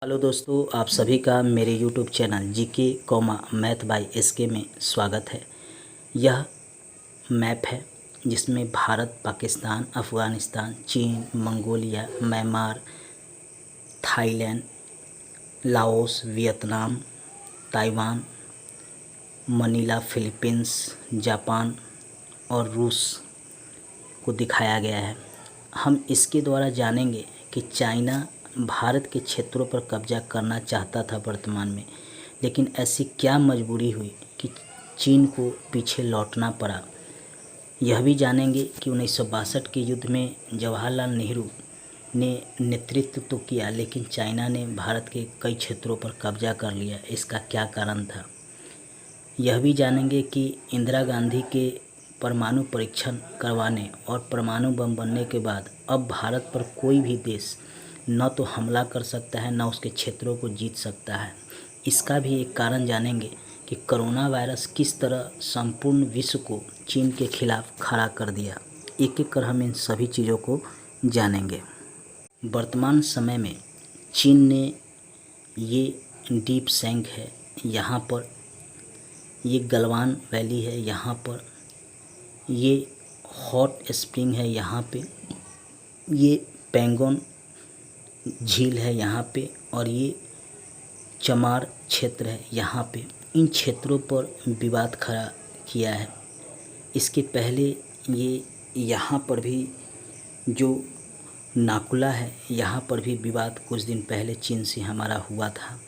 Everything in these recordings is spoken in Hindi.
हेलो दोस्तों, आप सभी का मेरे YouTube channel GK comma math by SK में स्वागत है। यह मैप है जिसमें भारत, पाकिस्तान, अफ़गानिस्तान, चीन, Mongolia, Myanmar, Thailand, Laos, Vietnam, Taiwan, Manila, Philippines, Japan और रूस को दिखाया गया है। हम इसके द्वारा जानेंगे कि चाइना भारत के क्षेत्रों पर कब्जा करना चाहता था वर्तमान में, लेकिन ऐसी क्या मजबूरी हुई कि चीन को पीछे लौटना पड़ा। यह भी जानेंगे कि 1962 के युद्ध में जवाहरलाल नेहरू ने नेतृत्व तो किया, लेकिन चाइना ने भारत के कई क्षेत्रों पर कब्जा कर लिया। इसका क्या कारण था। यह भी जानेंगे कि इंदिरा गांधी के परमाणु परीक्षण करवाने और परमाणु बम बनने के बाद अब भारत पर कोई भी देश न तो हमला कर सकता है, न उसके क्षेत्रों को जीत सकता है। इसका भी एक कारण जानेंगे कि कोरोना वायरस किस तरह संपूर्ण विश्व को चीन के खिलाफ खड़ा कर दिया। एक एक कर हम इन सभी चीज़ों को जानेंगे। वर्तमान समय में चीन ने ये डीप सैंक है, यहाँ पर ये गलवान वैली है, यहाँ पर ये हॉट स्प्रिंग है, यहाँ पे ये पैंगोंग झील है यहाँ पे, और ये चमार क्षेत्र है यहाँ पे। इन क्षेत्रों पर विवाद खड़ा किया है। इसके पहले ये यहाँ पर भी जो नाकुला है, यहाँ पर भी विवाद कुछ दिन पहले चीन से हमारा हुआ था।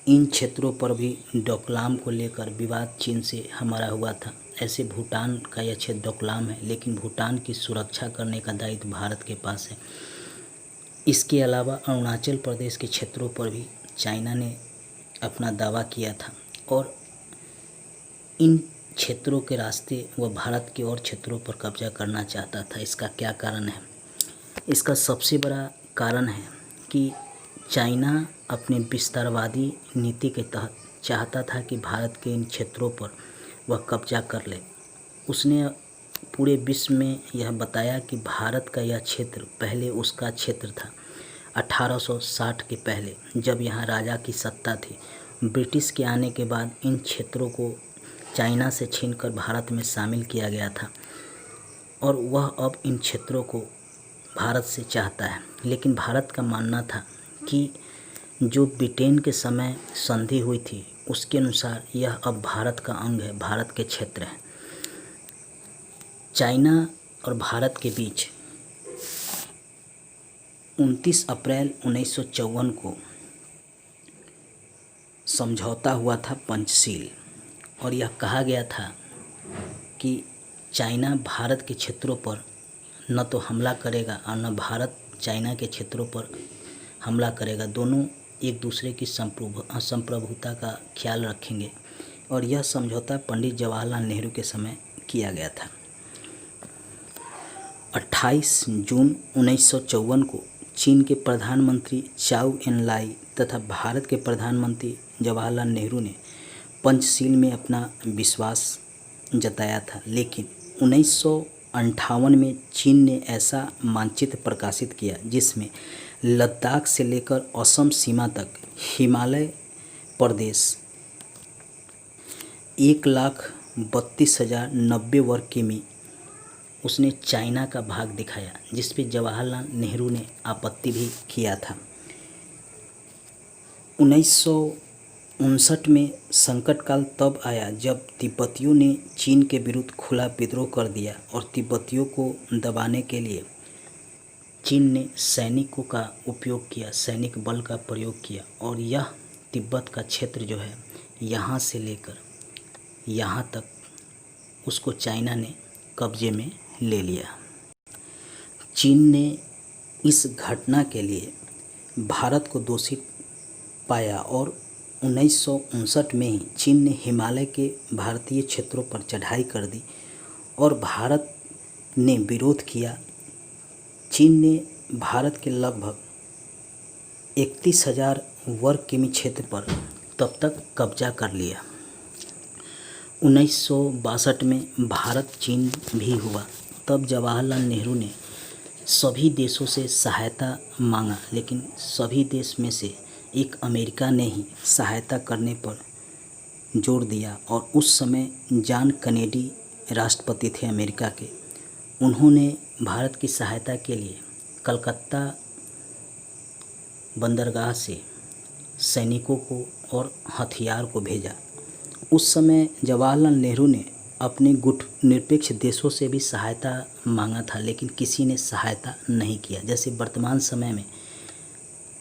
इन क्षेत्रों पर भी डोकलाम को लेकर विवाद चीन से हमारा हुआ था। ऐसे भूटान का यह क्षेत्र डोकलाम है, लेकिन भूटान की सुरक्षा करने का दायित्व भारत के पास है। इसके अलावा अरुणाचल प्रदेश के क्षेत्रों पर भी चाइना ने अपना दावा किया था, और इन क्षेत्रों के रास्ते वह भारत के और क्षेत्रों पर कब्जा करना चाहता था। इसका क्या कारण है। इसका सबसे बड़ा कारण है कि चाइना अपने विस्तारवादी नीति के तहत चाहता था कि भारत के इन क्षेत्रों पर वह कब्जा कर ले। उसने पूरे विश्व में यह बताया कि भारत का यह क्षेत्र पहले उसका क्षेत्र था। 1860 के पहले जब यहाँ राजा की सत्ता थी, ब्रिटिश के आने के बाद इन क्षेत्रों को चाइना से छीनकर भारत में शामिल किया गया था, और वह अब इन क्षेत्रों को भारत से चाहता है। लेकिन भारत का मानना था कि जो ब्रिटेन के समय संधि हुई थी उसके अनुसार यह अब भारत का अंग है, भारत के क्षेत्र है। चाइना और भारत के बीच 29 अप्रैल 1954 को समझौता हुआ था पंचशील, और यह कहा गया था कि चाइना भारत के क्षेत्रों पर न तो हमला करेगा और न भारत चाइना के क्षेत्रों पर हमला करेगा। दोनों एक दूसरे की संप्रभुता का ख्याल रखेंगे, और यह समझौता पंडित जवाहरलाल नेहरू के समय किया गया था। 28 जून 1954 को चीन के प्रधानमंत्री चाउ एन लाई तथा भारत के प्रधानमंत्री जवाहरलाल नेहरू ने पंचशील में अपना विश्वास जताया था। लेकिन 1958 में चीन ने ऐसा मानचित्र प्रकाशित किया जिसमें लद्दाख से लेकर असम सीमा तक हिमालय प्रदेश 1,32,090 वर्ग किमी उसने चाइना का भाग दिखाया, जिस पे जवाहरलाल नेहरू ने आपत्ति भी किया था। 1959 में संकट काल तब आया जब तिब्बतियों ने चीन के विरुद्ध खुला विद्रोह कर दिया, और तिब्बतियों को दबाने के लिए चीन ने सैनिकों का उपयोग किया, सैनिक बल का प्रयोग किया, और यह तिब्बत का क्षेत्र जो है यहाँ से लेकर यहाँ तक उसको चाइना ने कब्जे में ले लिया। चीन ने इस घटना के लिए भारत को दोषी पाया, और 1959 में ही चीन ने हिमालय के भारतीय क्षेत्रों पर चढ़ाई कर दी, और भारत ने विरोध किया। चीन ने भारत के लगभग 31,000 वर्ग किमी क्षेत्र पर तब तक कब्जा कर लिया। 1962 में भारत चीन भी हुआ। तब जवाहरलाल नेहरू ने सभी देशों से सहायता मांगा, लेकिन सभी देश में से एक अमेरिका ने ही सहायता करने पर जोर दिया। और उस समय जॉन कैनेडी राष्ट्रपति थे अमेरिका के। उन्होंने भारत की सहायता के लिए कलकत्ता बंदरगाह से सैनिकों को और हथियार को भेजा। उस समय जवाहरलाल नेहरू ने अपने गुट निरपेक्ष देशों से भी सहायता मांगा था, लेकिन किसी ने सहायता नहीं किया। जैसे वर्तमान समय में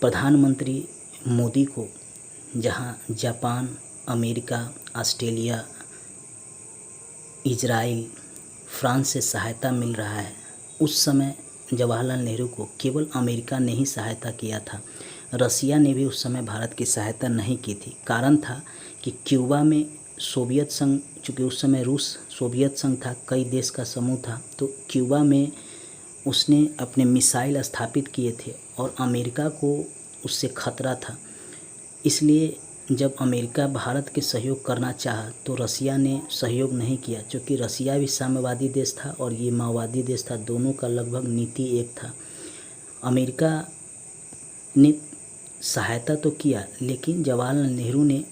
प्रधानमंत्री मोदी को जहां Japan, America, Australia, Israel, France से सहायता मिल रहा है, उस समय जवाहरलाल नेहरू को केवल अमेरिका ने ही सहायता किया था। रसिया ने भी उस समय भारत की सहायता नहीं की थी। कारण था कि क्यूबा में सोवियत संघ, चूँकि उस समय रूस सोवियत संघ था, कई देश का समूह था, तो क्यूबा में उसने अपने मिसाइल स्थापित किए थे और अमेरिका को उससे खतरा था। इसलिए जब अमेरिका भारत के सहयोग करना चाहा तो रसिया ने सहयोग नहीं किया, क्योंकि रसिया भी साम्यवादी देश था और ये माओवादी देश था। दोनों का लगभग नीति एक था। अमेरिका ने सहायता तो किया, लेकिन जवाहरलाल नेहरू ने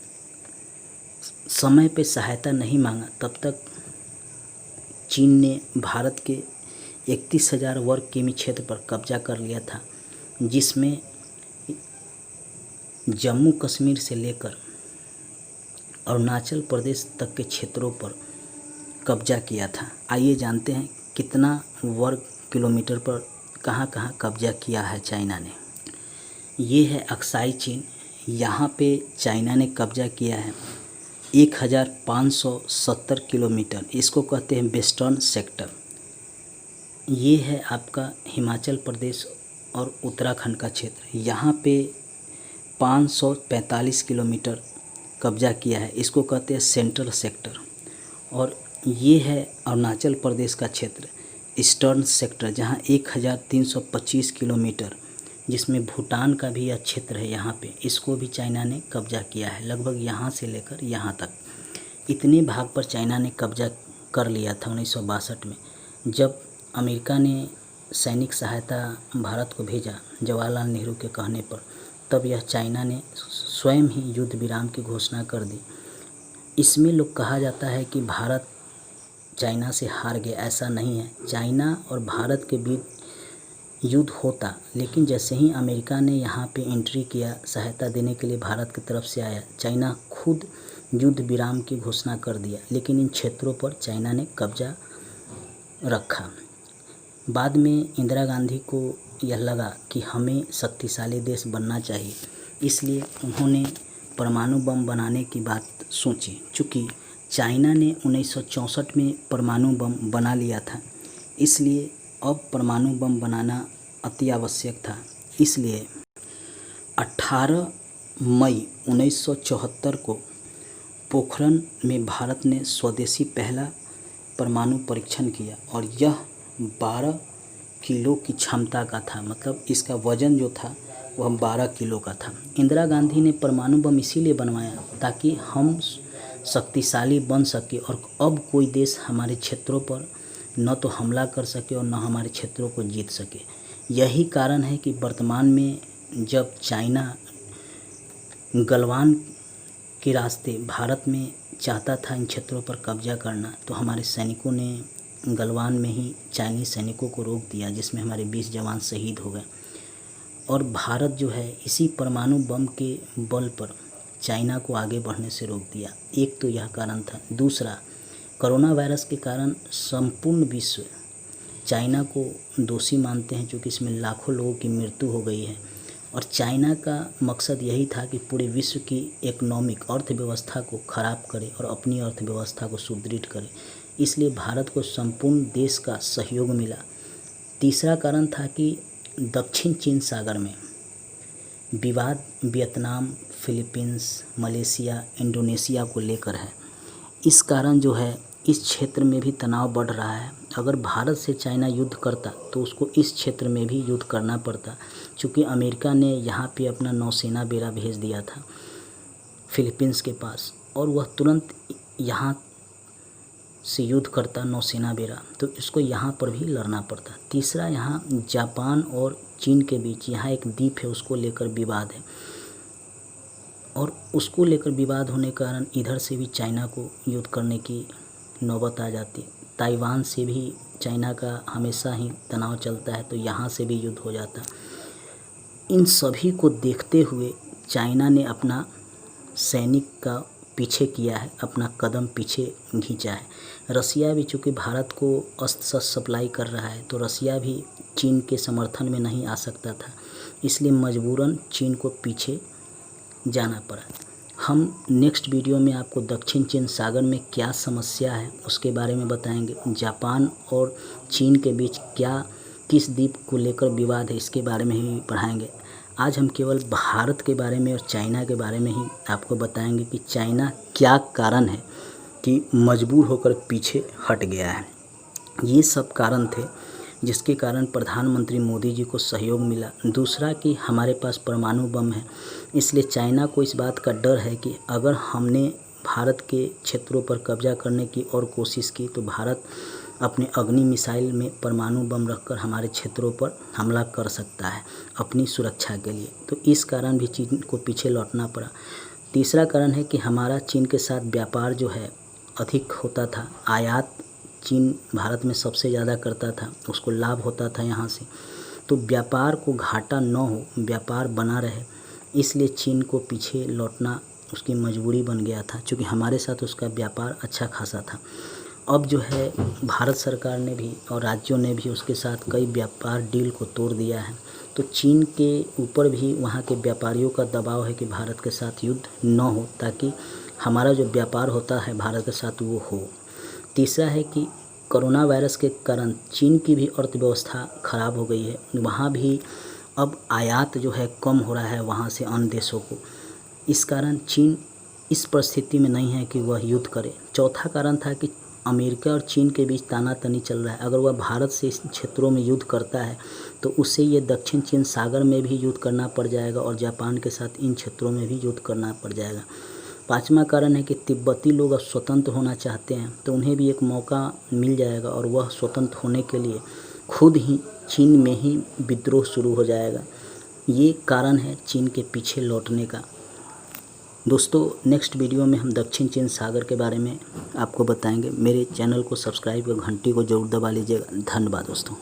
समय पे सहायता नहीं मांगा। तब तक चीन ने भारत के 31,000 वर्ग किमी क्षेत्र पर कब्जा कर लिया था, जिसमें जम्मू कश्मीर से लेकर अरुणाचल प्रदेश तक के क्षेत्रों पर कब्जा किया था। आइए जानते हैं कितना वर्ग किलोमीटर पर कहाँ कहाँ कब्जा किया है चाइना ने। ये है अक्साई चीन। यहाँ पे चाइना ने कब्जा किया है 1570 किलोमीटर। इसको कहते हैं वेस्टर्न सेक्टर। ये है आपका हिमाचल प्रदेश और उत्तराखंड का क्षेत्र। यहाँ पे 545 किलोमीटर कब्जा किया है, इसको कहते हैं सेंट्रल सेक्टर। और ये है अरुणाचल प्रदेश का क्षेत्र, ईस्टर्न सेक्टर, जहाँ 1325 किलोमीटर, जिसमें भूटान का भी यह क्षेत्र है, यहाँ पे इसको भी चाइना ने कब्जा किया है। लगभग यहाँ से लेकर यहाँ तक इतने भाग पर चाइना ने कब्जा कर लिया था 1962 में। जब अमेरिका ने सैनिक सहायता भारत को भेजा जवाहरलाल नेहरू के कहने पर, तब यह चाइना ने स्वयं ही युद्ध विराम की घोषणा कर दी। इसमें लोग कहा जाता है कि भारत चाइना से हार गया। ऐसा नहीं है, चाइना और भारत के बीच युद्ध होता, लेकिन जैसे ही अमेरिका ने यहाँ पे एंट्री किया, सहायता देने के लिए भारत की तरफ से आया, चाइना खुद युद्ध विराम की घोषणा कर दिया। लेकिन इन क्षेत्रों पर चाइना ने कब्जा रखा। बाद में इंदिरा गांधी को यह लगा कि हमें शक्तिशाली देश बनना चाहिए, इसलिए उन्होंने परमाणु बम बनाने की बात सोची। चूँकि चाइना ने 1964 में परमाणु बम बना लिया था, इसलिए अब परमाणु बम बनाना अति आवश्यक था। इसलिए 18 मई 1974 को पोखरण में भारत ने स्वदेशी पहला परमाणु परीक्षण किया और यह 12 किलो की क्षमता का था। मतलब इसका वज़न जो था वह 12 किलो का था। इंदिरा गांधी ने परमाणु बम इसीलिए बनवाया ताकि हम शक्तिशाली बन सके और अब कोई देश हमारे क्षेत्रों पर न तो हमला कर सके और न हमारे क्षेत्रों को जीत सके। यही कारण है कि वर्तमान में जब चाइना गलवान के रास्ते भारत में चाहता था इन क्षेत्रों पर कब्जा करना, तो हमारे सैनिकों ने गलवान में ही चाइनीज़ सैनिकों को रोक दिया, जिसमें हमारे 20 जवान शहीद हो गए। और भारत जो है इसी परमाणु बम के बल पर चाइना को आगे बढ़ने से रोक दिया। एक तो यह कारण था। दूसरा, कोरोना वायरस के कारण संपूर्ण विश्व चाइना को दोषी मानते हैं, क्योंकि इसमें लाखों लोगों की मृत्यु हो गई है। और चाइना का मकसद यही था कि पूरे विश्व की इकोनॉमिक अर्थव्यवस्था को ख़राब करे और अपनी अर्थव्यवस्था को सुदृढ़ करे। इसलिए भारत को संपूर्ण देश का सहयोग मिला। तीसरा कारण था कि दक्षिण चीन सागर में विवाद वियतनाम, फिलीपींस, मलेशिया, इंडोनेशिया को लेकर है। इस कारण जो है इस क्षेत्र में भी तनाव बढ़ रहा है। अगर भारत से चाइना युद्ध करता तो उसको इस क्षेत्र में भी युद्ध करना पड़ता, क्योंकि अमेरिका ने यहाँ पे अपना नौसेना बेड़ा भेज दिया था फिलीपींस के पास, और वह तुरंत यहाँ से युद्ध करता नौसेना बेड़ा, तो इसको यहाँ पर भी लड़ना पड़ता। तीसरा, यहाँ जापान और चीन के बीच यहाँ एक द्वीप है, उसको लेकर विवाद है। और उसको लेकर विवाद होने के कारण इधर से भी चाइना को युद्ध करने की नौबत आ जाती है। ताइवान से भी चाइना का हमेशा ही तनाव चलता है, तो यहाँ से भी युद्ध हो जाता है। इन सभी को देखते हुए चाइना ने अपना सैनिक का पीछे किया है, अपना कदम पीछे खींचा है। रसिया भी चूँकि भारत को अस्त्र शस्त्र सप्लाई कर रहा है, तो रसिया भी चीन के समर्थन में नहीं आ सकता था, इसलिए मजबूरन चीन को पीछे जाना पड़ा। हम नेक्स्ट वीडियो में आपको दक्षिण चीन सागर में क्या समस्या है उसके बारे में बताएंगे। जापान और चीन के बीच किस द्वीप को लेकर विवाद है इसके बारे में ही पढ़ाएंगे। आज हम केवल भारत के बारे में और चाइना के बारे में ही आपको बताएंगे कि चाइना क्या कारण है कि मजबूर होकर पीछे हट गया है। ये सब कारण थे जिसके कारण प्रधानमंत्री मोदी जी को सहयोग मिला। दूसरा कि हमारे पास परमाणु बम है, इसलिए चाइना को इस बात का डर है कि अगर हमने भारत के क्षेत्रों पर कब्जा करने की और कोशिश की तो भारत अपने अग्नि मिसाइल में परमाणु बम रखकर हमारे क्षेत्रों पर हमला कर सकता है अपनी सुरक्षा के लिए। तो इस कारण भी चीन को पीछे लौटना पड़ा। तीसरा कारण है कि हमारा चीन के साथ व्यापार जो है अधिक होता था। आयात चीन भारत में सबसे ज़्यादा करता था, उसको लाभ होता था यहाँ से। तो व्यापार को घाटा न हो, व्यापार बना रहे, इसलिए चीन को पीछे लौटना उसकी मजबूरी बन गया था, क्योंकि हमारे साथ उसका व्यापार अच्छा खासा था। अब जो है भारत सरकार ने भी और राज्यों ने भी उसके साथ कई व्यापार डील को तोड़ दिया है। तो चीन के ऊपर भी वहाँ के व्यापारियों का दबाव है कि भारत के साथ युद्ध न हो, ताकि हमारा जो व्यापार होता है भारत के साथ वो हो। तीसरा है कि कोरोना वायरस के कारण चीन की भी अर्थव्यवस्था ख़राब हो गई है। वहाँ भी अब आयात जो है कम हो रहा है वहाँ से अन्य देशों को। इस कारण चीन इस परिस्थिति में नहीं है कि वह युद्ध करे। चौथा कारण था कि अमेरिका और चीन के बीच तानातनी चल रहा है। अगर वह भारत से इस क्षेत्रों में युद्ध करता है तो उससे ये दक्षिण चीन सागर में भी युद्ध करना पड़ जाएगा और जापान के साथ इन क्षेत्रों में भी युद्ध करना पड़ जाएगा। पाँचवा कारण है कि तिब्बती लोग अब स्वतंत्र होना चाहते हैं, तो उन्हें भी एक मौका मिल जाएगा और वह स्वतंत्र होने के लिए खुद ही चीन में ही विद्रोह शुरू हो जाएगा। ये कारण है चीन के पीछे लौटने का। दोस्तों, नेक्स्ट वीडियो में हम दक्षिण चीन सागर के बारे में आपको बताएंगे। मेरे चैनल को सब्सक्राइब और घंटी को जरूर दबा लीजिएगा। धन्यवाद दोस्तों।